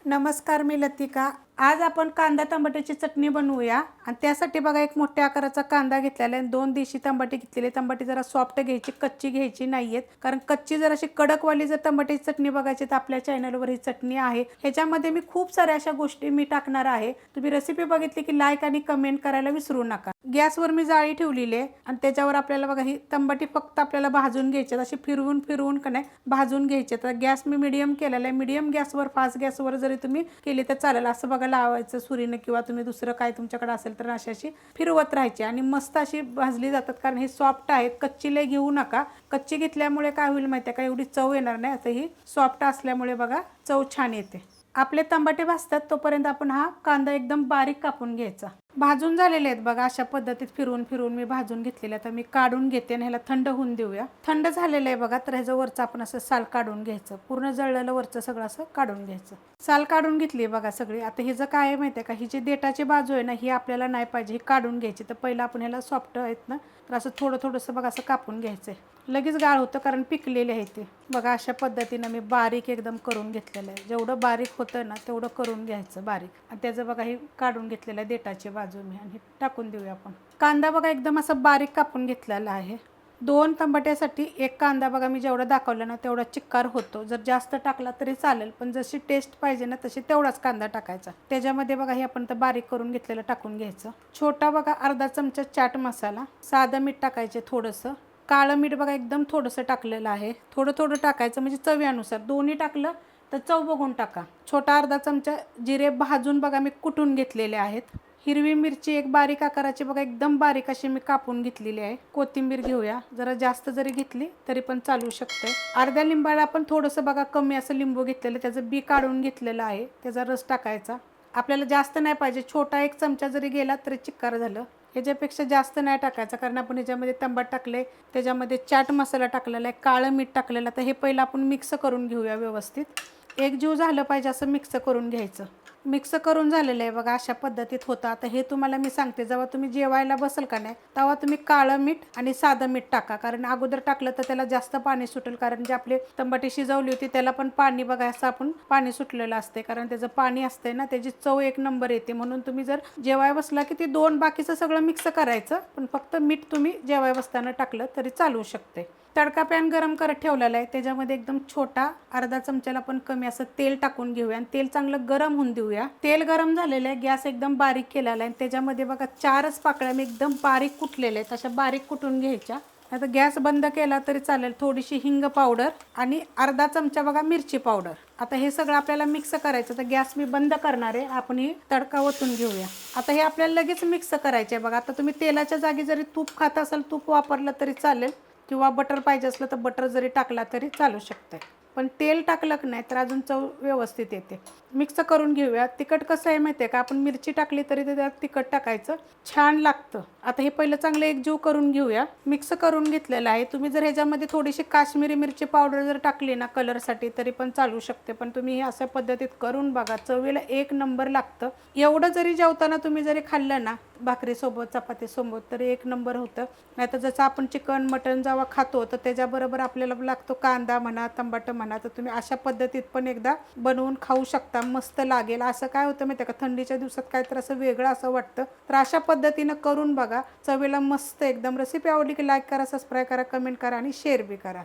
नमस्कार, मी लतिका। आज आपण कांदा टमाट्याची चटणी बनवूया आणि त्यासाठी बघा एक मोठ्या आकाराचा कांदा घेतलेला आहे, 2 देशी टमाटे घेतलेले। टमाटे जरा सॉफ्ट घ्यायची, कच्ची घ्यायची नाहीयेत, कारण कच्ची जर अशी कडकवाली जर टमाट्याची चटणी बघायची तर आपल्या चॅनलवर ही चटणी आहे। ह्याच्यामध्ये मी खूप साऱ्या अशा गोष्टी मी टाकणार आहे। तुम्ही रेसिपी बघितली की लाईक आणि कमेंट करायला विसरू नका। गॅसवर मी जाळी ठेवलेली आहे आणि त्याच्यावर आपल्याला बघा ही टमाटे फक्त आपल्याला भाजून घ्यायचे, अशी फिरवून फिरवून का नाही भाजून घ्यायचे। तर गॅस मी मीडियम केलेला आहे। मीडियम गॅसवर, फास्ट गॅसवर जरी तुम्ही केली तर चालेल। असं बघा लावायचं सुरीने किंवा तुम्ही दुसरं काय तुमच्याकडे असेल तर अशी फिरवत राहायची आणि मस्त अशी भाजली जातात, कारण हे सॉफ्ट आहेत। कच्ची लय घेऊ नका, कच्ची घेतल्यामुळे काय होईल माहिती आहे का, एवढी चव येणार नाही। आता ही सॉफ्ट असल्यामुळे बघा चव छान येते। आपले टमाटे भाजतात तोपर्यंत आपण हा कांदा एकदम बारीक कापून घ्यायचा। भाजून झालेले आहेत बघा, अशा पद्धतीत फिरवून फिरवून मी भाजून घेतलेले। आता मी काढून घेते आणि ह्याला थंड होऊन देऊया। थंड झालेलं आहे बघा, तर ह्याचं वरचं आपण असं साल काढून घ्यायचं, पूर्ण जळलेलं वरचं सगळं असं काढून घ्यायचं। साल काढून घेतली बघा सगळी। आता ह्याचं काय आहे माहिती आहे का, ही जी देठाची बाजू आहे ना ही आपल्याला नाही पाहिजे, ही काढून घ्यायची। तर पहिलं आपण ह्याला सॉफ्ट आहेत ना तर असं थोडं थोडंसं बघा असं कापून घ्यायचं आहे, लगेच गाळ होतं कारण पिकलेले आहे ते। बघा अशा पद्धतीनं मी बारीक एकदम करून घेतलेलं आहे। जेवढं बारीक होतं ना तेवढं करून घ्यायचं बारीक। आणि त्याचं बघा हे काढून घेतलेलं आहे देठाची बाजू मी, आणि टाकून देऊया आपण। कांदा बघा एकदम असं बारीक कापून घेतलेला आहे। 2 टमाट्यासाठी एक कांदा बघा मी जेवढं दाखवलं ना तेवढा चिक्कार होतो। जर जास्त टाकला तरी चालेल, पण जशी टेस्ट पाहिजे ना तशी तेवढाच कांदा टाकायचा। त्याच्यामध्ये बघा हे आपण तर बारीक करून घेतलेलं टाकून घ्यायचं। छोटा बघा अर्धा चमचा चाट मसाला, साधं मीठ टाकायचे थोडंसं, काळं मीठ बघा एकदम थोडंसं टाकलेलं आहे। थोडं थोडं टाकायचं म्हणजे चवीनुसार, दोन्ही टाकलं तर चव बघून टाका। छोटा अर्धा चमचा जिरे भाजून बघा मी कुटून घेतलेले आहेत। हिरवी मिरची एक बारीक आकाराची बघा एकदम बारीक अशी मी कापून घेतलेली आहे। कोथिंबीर घेऊया, जरा जास्त जरी घेतली तरी पण चालू शकते। अर्ध्या लिंबाला आपण थोडंसं बघा कमी असं लिंबू घेतलेलं, त्याचं बी काढून घेतलेलं आहे, त्याचा रस टाकायचा। आपल्याला जास्त नाही पाहिजे, छोटा 1 चमचा जरी गेला तरी चिक्कार झालं। ह्याच्यापेक्षा जास्त नाही टाकायचं, कारण आपण ह्याच्यामध्ये टमाट टाकले, त्याच्यामध्ये चाट मसाला टाकलेला आहे, काळं मीठ टाकलेलं। तर हे पहिलं आपण मिक्स करून घेऊया व्यवस्थित, एकजीव झालं पाहिजे असं मिक्स करून घ्यायचं। मिक्स करून झालेलं आहे बघा अशा पद्धतीत होतं। आता हे तुम्हाला मी सांगते, जेव्हा तुम्ही जेवायला बसाल का नाही तेव्हा तुम्ही काळं मीठ आणि साधं मीठ टाका, कारण अगोदर टाकलं तर त्याला जास्त पाणी सुटेल। कारण जे आपले टमाटे शिजवली होती त्याला पण पाणी बघा असं आपण पाणी सुटलेलं असते, कारण त्याचं पाणी असते ना, त्याची चव 1 नंबर येते। म्हणून तुम्ही जर जेवाय बसला की ते 2 बाकीचं सगळं मिक्स करायचं, पण फक्त मीठ तुम्ही जेवाय बसताना टाकलं तरी चालू शकते। तडका पॅन गरम करत ठेवलेला आहे, त्याच्यामध्ये एकदम छोटा अर्धा चमच्याला पण कमी असं तेल टाकून घेऊया आणि तेल चांगलं गरम होऊन देऊया। तेल गरम झालेलं आहे, गॅस एकदम बारीक केलेला आहे। त्याच्यामध्ये बघा 4च पाकळ्या मी एकदम बारीक कुटलेल्या आहेत, अशा बारीक कुटून घ्यायच्या। आता गॅस बंद केला तरी चालेल। थोडीशी हिंग पावडर आणि अर्धा चमचा बघा मिरची पावडर। आता हे सगळं आपल्याला मिक्स करायचं। तर गॅस मी बंद करणार आहे, आपण ही तडका ओतून घेऊया। आता हे आपल्याला लगेच मिक्स करायचे बघा। आता तुम्ही तेलाच्या जागी जरी तूप खात असाल तूप वापरलं तरी चालेल, किंवा बटर पाहिजे असलं तर बटर जरी टाकला तरी चालू शकते, पण तेल टाकलं नाही तर अजून चव व्यवस्थित येते। मिक्स करून घेऊया। तिखट कसं आहे माहिती आहे का, आपण मिरची टाकली तरी त्यात तिखट टाकायचं, छान लागतं। आता हे पहिलं चांगलं एकजीव करून घेऊया, मिक्स करून घेतलेलं आहे। तुम्ही जर ह्याच्यामध्ये थोडीशी काश्मीरी मिरची पावडर जर टाकली ना कलरसाठी तरी पण चालू शकते, पण तुम्ही हे अशा पद्धतीत करून बघा, चवीला 1 नंबर लागतं। एवढं जरी जेवताना तुम्ही जरी खाल्लं ना भाकरीसोबत चपातीसोबत तरी 1 नंबर होतं। नाही तर जसं आपण चिकन मटन जेव्हा खातो तर त्याच्याबरोबर आपल्याला लागतो कांदा म्हणा टमाटर म्हणा, तर तुम्ही अशा पद्धतीत पण एकदा बनवून खाऊ शकता, मस्त लागेल। असं काय होतं माहिती आहे का, थंडीच्या दिवसात काय तर असं वेगळं असं वाटतं, तर अशा पद्धतीनं करून बघा, चवीला मस्त एकदम। रेसिपी आवडली की लाईक करा, सबस्क्राईब करा, कमेंट करा आणि शेअर बी करा।